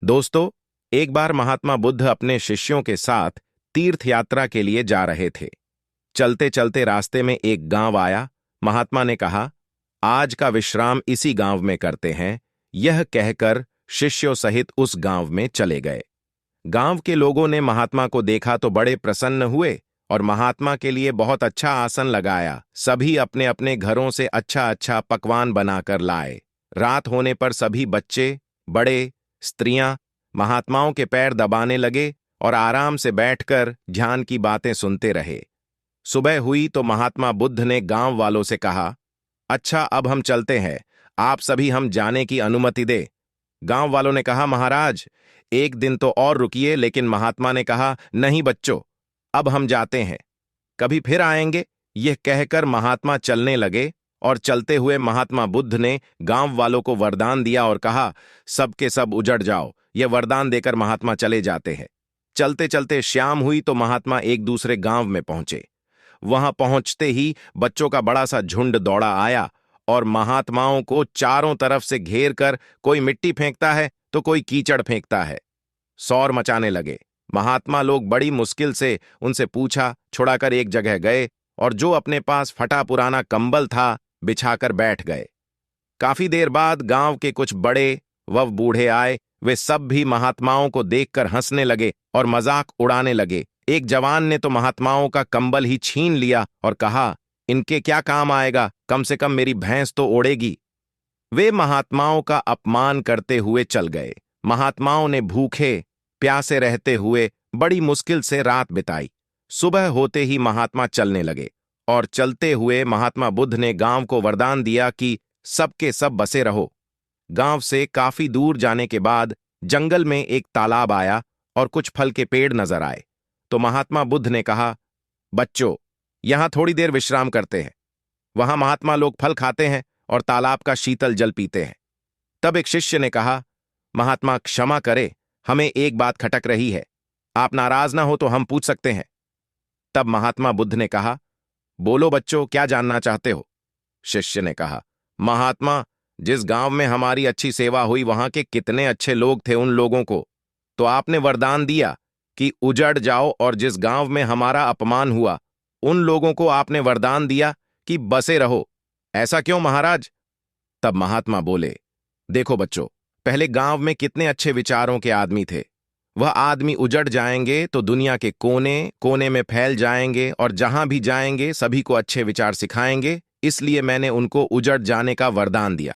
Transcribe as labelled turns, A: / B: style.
A: दोस्तों, एक बार महात्मा बुद्ध अपने शिष्यों के साथ तीर्थ यात्रा के लिए जा रहे थे। चलते चलते रास्ते में एक गांव आया। महात्मा ने कहा, आज का विश्राम इसी गांव में करते हैं। यह कहकर शिष्यों सहित उस गांव में चले गए। गांव के लोगों ने महात्मा को देखा तो बड़े प्रसन्न हुए और महात्मा के लिए बहुत अच्छा आसन लगाया। सभी अपने अपने घरों से अच्छा अच्छा पकवान बनाकर लाए। रात होने पर सभी बच्चे, बड़े, स्त्रियां महात्माओं के पैर दबाने लगे और आराम से बैठकर ध्यान की बातें सुनते रहे। सुबह हुई तो महात्मा बुद्ध ने गांव वालों से कहा, अच्छा, अब हम चलते हैं, आप सभी हम जाने की अनुमति दे। गांव वालों ने कहा, महाराज, एक दिन तो और रुकिए। लेकिन महात्मा ने कहा, नहीं बच्चों, अब हम जाते हैं, कभी फिर आएंगे। यह कहकर महात्मा चलने लगे और चलते हुए महात्मा बुद्ध ने गांव वालों को वरदान दिया और कहा, सबके सब उजड़ जाओ। यह वरदान देकर महात्मा चले जाते हैं। चलते चलते शाम हुई तो महात्मा एक दूसरे गांव में पहुंचे। वहां पहुंचते ही बच्चों का बड़ा सा झुंड दौड़ा आया और महात्माओं को चारों तरफ से घेर कर कोई मिट्टी फेंकता है तो कोई कीचड़ फेंकता है। शोर मचाने लगे। महात्मा लोग बड़ी मुश्किल से उनसे पूछा छुड़ाकर एक जगह गए और जो अपने पास फटा पुराना कंबल था बिछाकर बैठ गए। काफी देर बाद गांव के कुछ बड़े व बूढ़े आए। वे सब भी महात्माओं को देखकर हंसने लगे और मजाक उड़ाने लगे। एक जवान ने तो महात्माओं का कंबल ही छीन लिया और कहा, इनके क्या काम आएगा, कम से कम मेरी भैंस तो ओढ़ेगी। वे महात्माओं का अपमान करते हुए चल गए। महात्माओं ने भूखे प्यासे रहते हुए बड़ी मुश्किल से रात बिताई। सुबह होते ही महात्मा चलने लगे और चलते हुए महात्मा बुद्ध ने गांव को वरदान दिया कि सबके सब बसे रहो। गांव से काफी दूर जाने के बाद जंगल में एक तालाब आया और कुछ फल के पेड़ नजर आए। तो महात्मा बुद्ध ने कहा, बच्चों, यहां थोड़ी देर विश्राम करते हैं। वहां महात्मा लोग फल खाते हैं और तालाब का शीतल जल पीते हैं। तब एक शिष्य ने कहा, महात्मा क्षमा करे, हमें एक बात खटक रही है, आप नाराज ना हो तो हम पूछ सकते हैं। तब महात्मा बुद्ध ने कहा, बोलो बच्चों, क्या जानना चाहते हो। शिष्य ने कहा, महात्मा, जिस गांव में हमारी अच्छी सेवा हुई वहां के कितने अच्छे लोग थे। उन लोगों को तो आपने वरदान दिया कि उजड़ जाओ, और जिस गांव में हमारा अपमान हुआ उन लोगों को आपने वरदान दिया कि बसे रहो। ऐसा क्यों महाराज। तब महात्मा बोले, देखो बच्चों, पहले गांव में कितने अच्छे विचारों के आदमी थे। वह आदमी उजड़ जाएंगे तो दुनिया के कोने कोने में फैल जाएंगे और जहां भी जाएंगे सभी को अच्छे विचार सिखाएंगे। इसलिए मैंने उनको उजड़ जाने का वरदान दिया।